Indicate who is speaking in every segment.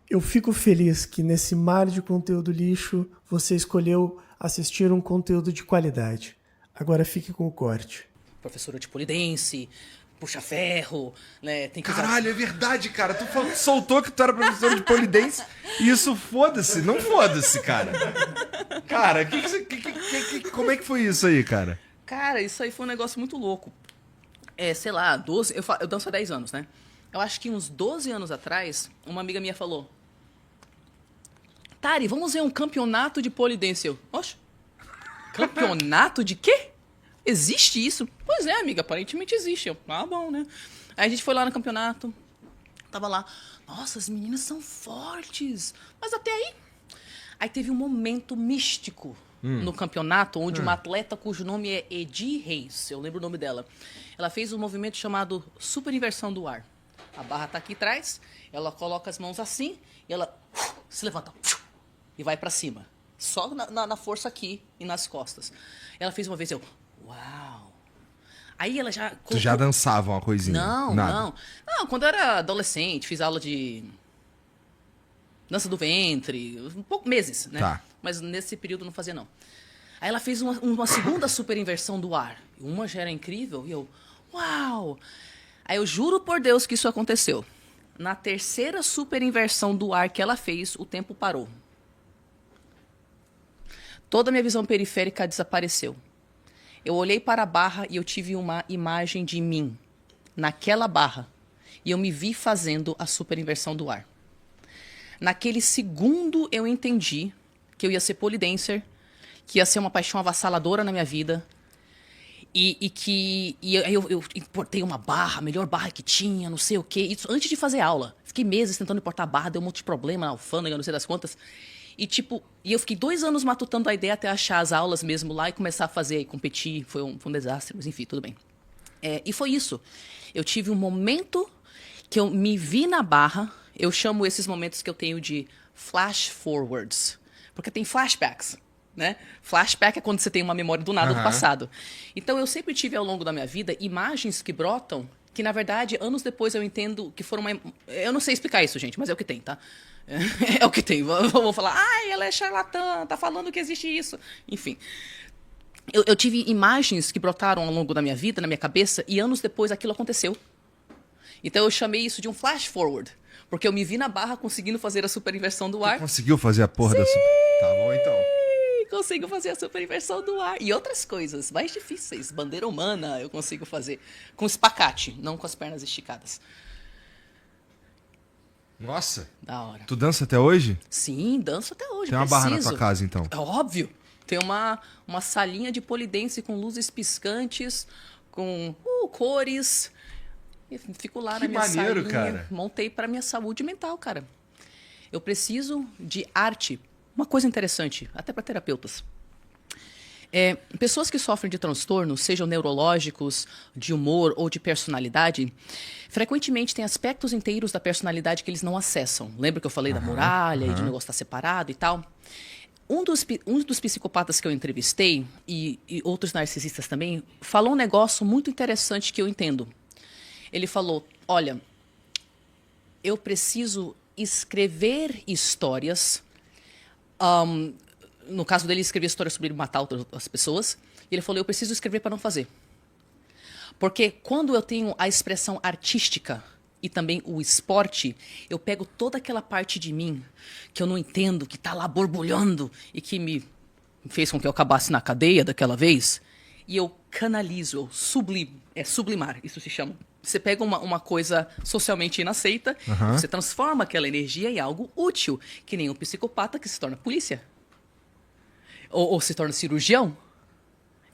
Speaker 1: Eu fico feliz que nesse mar de conteúdo lixo você escolheu assistir um conteúdo de qualidade. Agora fique com o corte.
Speaker 2: Professora de polidense, puxa ferro, né? Tem que usar.
Speaker 3: Caralho, é verdade, cara. Soltou que tu era professor de polidense e isso foda-se. Não foda-se, cara. Cara, como é que foi isso aí, cara?
Speaker 2: Cara, isso aí foi um negócio muito louco. Sei lá, 12. Eu danço há 10 anos, né? Eu acho que uns 12 anos atrás, uma amiga minha falou: Tari, vamos ver um campeonato de polidense. Oxe, campeonato de quê? Existe isso? Pois é, amiga, aparentemente existe. Bom, né? Aí a gente foi lá no campeonato, tava lá, nossa, as meninas são fortes. Mas até aí. Aí teve um momento místico no campeonato, onde uma atleta cujo nome é Edi Reis, eu lembro o nome dela, ela fez um movimento chamado super inversão do ar. A barra tá aqui atrás, ela coloca as mãos assim, e ela se levanta e vai pra cima. Só na força aqui e nas costas. Ela fez uma vez, uau! Aí ela já...
Speaker 3: Tu já dançava uma coisinha?
Speaker 2: Não. Não, quando eu era adolescente, fiz aula de dança do ventre, meses, né?
Speaker 3: Tá.
Speaker 2: Mas nesse período não fazia, não. Aí ela fez uma segunda super inversão do ar. Uma já era incrível e eu, uau! Aí eu juro por Deus que isso aconteceu. Na terceira super inversão do ar que ela fez, o tempo parou. Toda a minha visão periférica desapareceu. Eu olhei para a barra e eu tive uma imagem de mim naquela barra. E eu me vi fazendo a super inversão do ar. Naquele segundo eu entendi que eu ia ser polidancer, que ia ser uma paixão avassaladora na minha vida. E aí eu importei uma barra, a melhor barra que tinha, não sei o quê. Isso antes de fazer aula. Fiquei meses tentando importar a barra, deu um monte de problema na alfândega, não sei das quantas. E eu fiquei 2 anos matutando a ideia até achar as aulas mesmo lá e começar a fazer e competir. Foi um desastre, mas enfim, tudo bem. E foi isso. Eu tive um momento que eu me vi na barra. Eu chamo esses momentos que eu tenho de flash forwards. Porque tem flashbacks, né? Flashback é quando você tem uma memória do nada do passado. Então eu sempre tive ao longo da minha vida imagens que brotam que, na verdade, anos depois eu entendo que foram uma... Eu não sei explicar isso, gente, mas é o que tem, tá? É o que tem. Vou falar, ai, ela é charlatã, tá falando que existe isso. Enfim. Eu tive imagens que brotaram ao longo da minha vida, na minha cabeça, e anos depois aquilo aconteceu. Então eu chamei isso de um flash forward. Porque eu me vi na barra conseguindo fazer a super inversão do ar.
Speaker 3: Conseguiu fazer a porra da super... Tá bom, então.
Speaker 2: Consigo fazer a super inversão do ar. E outras coisas mais difíceis. Bandeira humana eu consigo fazer. Com espacate, não com as pernas esticadas.
Speaker 3: Nossa.
Speaker 2: Da hora.
Speaker 3: Tu dança até hoje?
Speaker 2: Sim, danço até hoje.
Speaker 3: Tem uma barra na tua casa, então?
Speaker 2: É óbvio. Tem uma salinha de polidense com luzes piscantes, com cores. E fico lá na minha
Speaker 3: maneiro,
Speaker 2: salinha.
Speaker 3: cara.
Speaker 2: Montei para minha saúde mental, cara. Eu preciso de arte. Uma coisa interessante, até para terapeutas. Pessoas que sofrem de transtornos, sejam neurológicos, de humor ou de personalidade, frequentemente têm aspectos inteiros da personalidade que eles não acessam. Lembra que eu falei da muralha e de negócio estar separado e tal? Um dos psicopatas que eu entrevistei, e outros narcisistas também, falou um negócio muito interessante que eu entendo. Ele falou, olha, eu preciso escrever histórias... no caso dele, ele escrevia histórias sobre matar outras pessoas. E ele falou, eu preciso escrever para não fazer. Porque quando eu tenho a expressão artística e também o esporte, eu pego toda aquela parte de mim que eu não entendo, que está lá borbulhando e que me fez com que eu acabasse na cadeia daquela vez. E eu canalizo, eu sublimo. É sublimar, isso se chama. Você pega uma coisa socialmente inaceita, você transforma aquela energia em algo útil, que nem um psicopata que se torna polícia. Ou se torna cirurgião.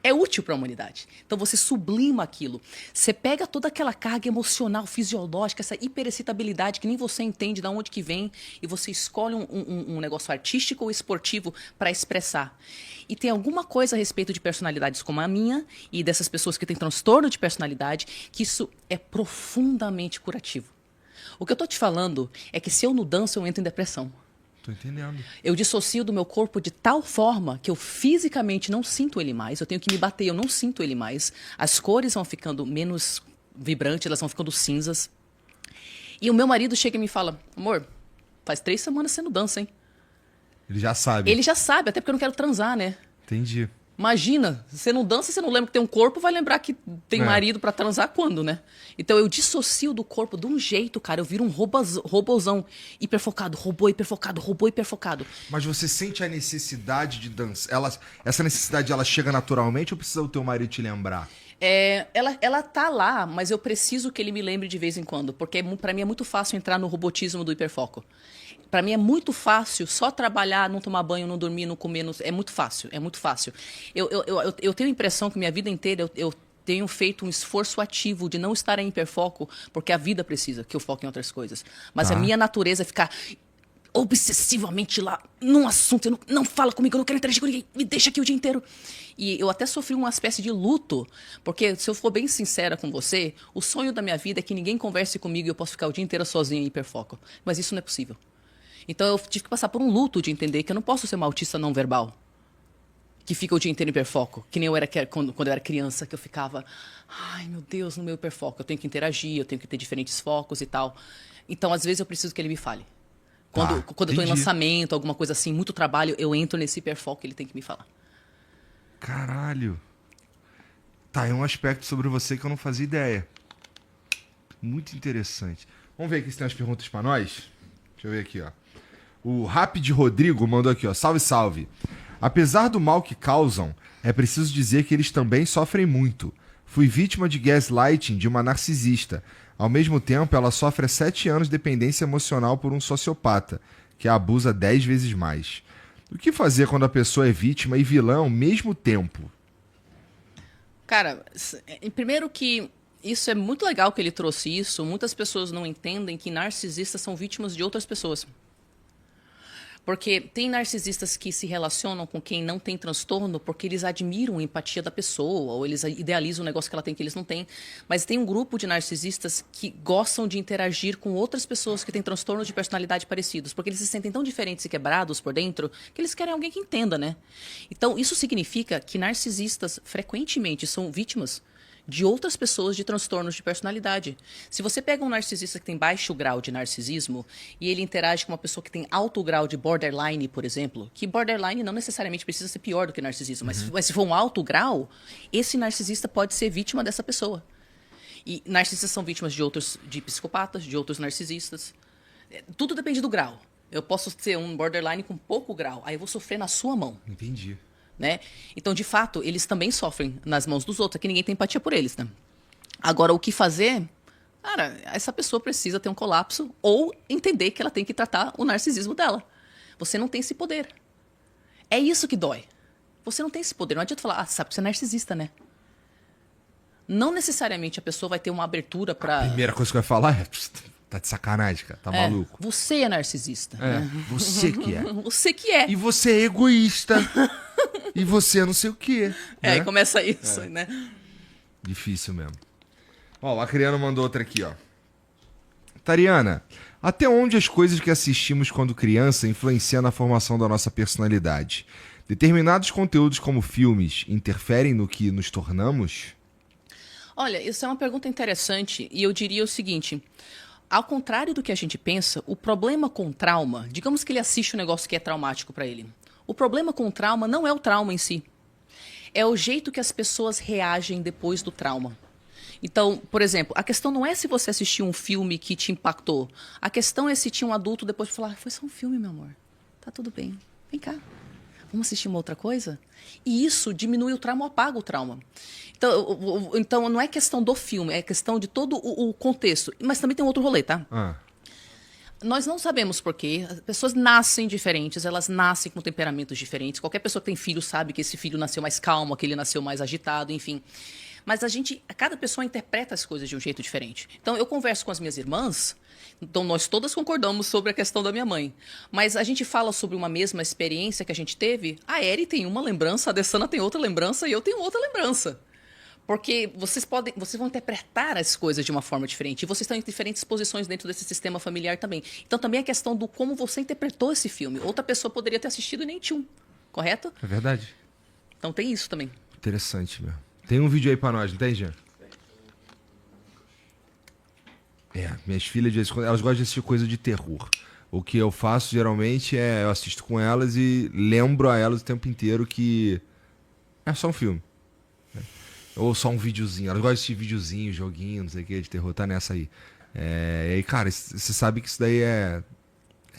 Speaker 2: É útil para a humanidade. Então você sublima aquilo. Você pega toda aquela carga emocional, fisiológica, essa hiperexcitabilidade que nem você entende de onde que vem, e você escolhe um negócio artístico ou esportivo para expressar. E tem alguma coisa a respeito de personalidades como a minha e dessas pessoas que têm transtorno de personalidade, que isso é profundamente curativo. O que eu estou te falando é que se eu não danço, eu entro em depressão.
Speaker 3: Tô entendendo.
Speaker 2: Eu dissocio do meu corpo de tal forma que eu fisicamente não sinto ele mais. Eu tenho que me bater, eu não sinto ele mais. As cores vão ficando menos vibrantes, elas vão ficando cinzas. E o meu marido chega e me fala, amor, Faz 3 semanas você não dança, hein?
Speaker 3: Ele já sabe.
Speaker 2: Ele já sabe, até porque eu não quero transar, né?
Speaker 3: Entendi.
Speaker 2: Imagina, você não dança, você não lembra que tem um corpo, vai lembrar que tem marido pra transar quando, né? Então eu dissocio do corpo de um jeito, cara. Eu viro um robozão hiperfocado, robô hiperfocado.
Speaker 3: Mas você sente a necessidade de dançar? Essa necessidade, ela chega naturalmente ou precisa o teu marido te lembrar?
Speaker 2: Ela tá lá, mas eu preciso que ele me lembre de vez em quando, porque pra mim é muito fácil entrar no robotismo do hiperfoco. Pra mim é muito fácil só trabalhar, não tomar banho, não dormir, não comer. É muito fácil, é muito fácil. Eu tenho a impressão que minha vida inteira eu tenho feito um esforço ativo de não estar em hiperfoco, porque a vida precisa que eu foque em outras coisas. Mas a minha natureza é ficar obsessivamente lá num assunto. Não fala comigo, eu não quero interagir com ninguém, me deixa aqui o dia inteiro. E eu até sofri uma espécie de luto, porque se eu for bem sincera com você, o sonho da minha vida é que ninguém converse comigo e eu possa ficar o dia inteiro sozinha em hiperfoco. Mas isso não é possível. Então eu tive que passar por um luto de entender que eu não posso ser uma autista não verbal, que fica o dia inteiro em hiperfoco, que nem eu era quando eu era criança, que eu ficava, ai meu Deus, no meu hiperfoco, eu tenho que interagir, eu tenho que ter diferentes focos e tal. Então às vezes eu preciso que ele me fale. Quando eu tô em lançamento, alguma coisa assim, muito trabalho, eu entro nesse hiperfoco, ele tem que me falar.
Speaker 3: Caralho. Tá, é um aspecto sobre você que eu não fazia ideia. Muito interessante. Vamos ver aqui se tem umas perguntas pra nós? Deixa eu ver aqui, ó. O Rapid Rodrigo mandou aqui, ó. Salve, salve. Apesar do mal que causam, é preciso dizer que eles também sofrem muito. Fui vítima de gaslighting de uma narcisista. Ao mesmo tempo, ela sofre há 7 anos de dependência emocional por um sociopata, que a abusa 10 vezes mais. O que fazer quando a pessoa é vítima e vilã ao mesmo tempo?
Speaker 2: Cara, primeiro que isso é muito legal que ele trouxe isso. Muitas pessoas não entendem que narcisistas são vítimas de outras pessoas. Porque tem narcisistas que se relacionam com quem não tem transtorno porque eles admiram a empatia da pessoa, ou eles idealizam um negócio que ela tem que eles não têm. Mas tem um grupo de narcisistas que gostam de interagir com outras pessoas que têm transtornos de personalidade parecidos, porque eles se sentem tão diferentes e quebrados por dentro que eles querem alguém que entenda, né? Então, isso significa que narcisistas frequentemente são vítimas de outras pessoas de transtornos de personalidade. Se você pega um narcisista que tem baixo grau de narcisismo e ele interage com uma pessoa que tem alto grau de borderline, por exemplo, que borderline não necessariamente precisa ser pior do que narcisismo, mas se for um alto grau, esse narcisista pode ser vítima dessa pessoa. E narcisistas são vítimas de psicopatas, de outros narcisistas. Tudo depende do grau. Eu posso ter um borderline com pouco grau, aí eu vou sofrer na sua mão.
Speaker 3: Entendi.
Speaker 2: Né? Então, de fato, eles também sofrem nas mãos dos outros, é que ninguém tem empatia por eles, né? Agora, o que fazer? Cara, essa pessoa precisa ter um colapso ou entender que ela tem que tratar o narcisismo dela. Você não tem esse poder. É isso que dói. Você não tem esse poder. Não adianta falar, sabe que você é narcisista, né? Não necessariamente a pessoa vai ter uma abertura pra...
Speaker 3: A primeira coisa que vai falar é... Tá de sacanagem, cara. Tá maluco.
Speaker 2: Você é narcisista. Né?
Speaker 3: Você que é.
Speaker 2: Você que é.
Speaker 3: E você é egoísta. E você não sei o quê. Né?
Speaker 2: E começa isso, né?
Speaker 3: Difícil mesmo. Ó, o Acriano mandou outra aqui, ó. Tariana, até onde as coisas que assistimos quando criança influenciam na formação da nossa personalidade? Determinados conteúdos como filmes interferem no que nos tornamos?
Speaker 2: Olha, isso é uma pergunta interessante e eu diria o seguinte... Ao contrário do que a gente pensa, o problema com trauma, digamos que ele assiste um negócio que é traumático para ele. O problema com trauma não é o trauma em si. É o jeito que as pessoas reagem depois do trauma. Então, por exemplo, a questão não é se você assistiu um filme que te impactou. A questão é se tinha um adulto depois de falar, foi só um filme, meu amor. Tá tudo bem. Vem cá. Vamos assistir uma outra coisa? E isso diminui o trauma ou apaga o trauma. Então, não é questão do filme, é questão de todo o contexto. Mas também tem outro rolê, tá? Nós não sabemos por quê. As pessoas nascem diferentes, elas nascem com temperamentos diferentes. Qualquer pessoa que tem filho sabe que esse filho nasceu mais calmo, que ele nasceu mais agitado, enfim. Mas cada pessoa interpreta as coisas de um jeito diferente. Então, eu converso com as minhas irmãs, então nós todas concordamos sobre a questão da minha mãe. Mas a gente fala sobre uma mesma experiência que a gente teve, a Eri tem uma lembrança, a Dessana tem outra lembrança e eu tenho outra lembrança. Porque vocês vão interpretar as coisas de uma forma diferente. E vocês estão em diferentes posições dentro desse sistema familiar também. Então, também a questão do como você interpretou esse filme. Outra pessoa poderia ter assistido e nem tinha um. Correto?
Speaker 3: É verdade.
Speaker 2: Então, tem isso também.
Speaker 3: Interessante mesmo. Tem um vídeo aí pra nós, não tem, Jean? Minhas filhas, elas gostam de assistir coisa de terror. O que eu faço geralmente é eu assisto com elas e lembro a elas o tempo inteiro que é só um filme. Ou só um videozinho. Elas gostam de assistir videozinho, joguinho, não sei o que, de terror, tá nessa aí. E aí, cara, você sabe que isso daí é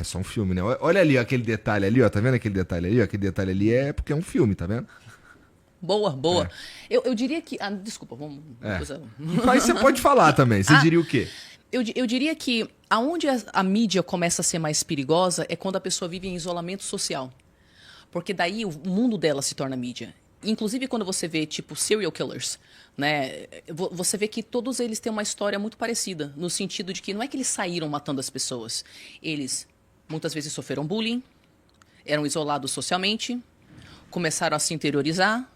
Speaker 3: só um filme, né? Olha ali ó, aquele detalhe ali, ó. Tá vendo aquele detalhe ali? Ó, aquele detalhe ali é porque é um filme, tá vendo?
Speaker 2: Boa, boa. Eu diria que... Ah, desculpa, vamos...
Speaker 3: Mas você pode falar também. Você diria o quê?
Speaker 2: Eu diria que aonde a mídia começa a ser mais perigosa é quando a pessoa vive em isolamento social. Porque daí o mundo dela se torna mídia. Inclusive quando você vê, tipo, serial killers, né? Você vê que todos eles têm uma história muito parecida. No sentido de que não é que eles saíram matando as pessoas. Eles, muitas vezes, sofreram bullying, eram isolados socialmente, começaram a se interiorizar,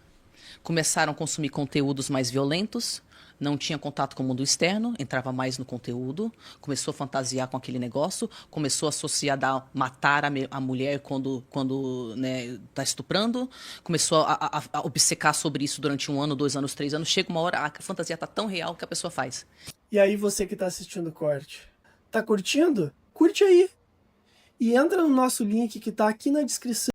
Speaker 2: começaram a consumir conteúdos mais violentos, não tinha contato com o mundo externo, entrava mais no conteúdo, começou a fantasiar com aquele negócio, começou a associar matar a mulher quando né, tá estuprando, começou a obcecar sobre isso durante 1 ano, 2 anos, 3 anos. Chega uma hora, a fantasia tá tão real que a pessoa faz.
Speaker 1: E aí você que tá assistindo o corte, tá curtindo? Curte aí! E entra no nosso link que tá aqui na descrição.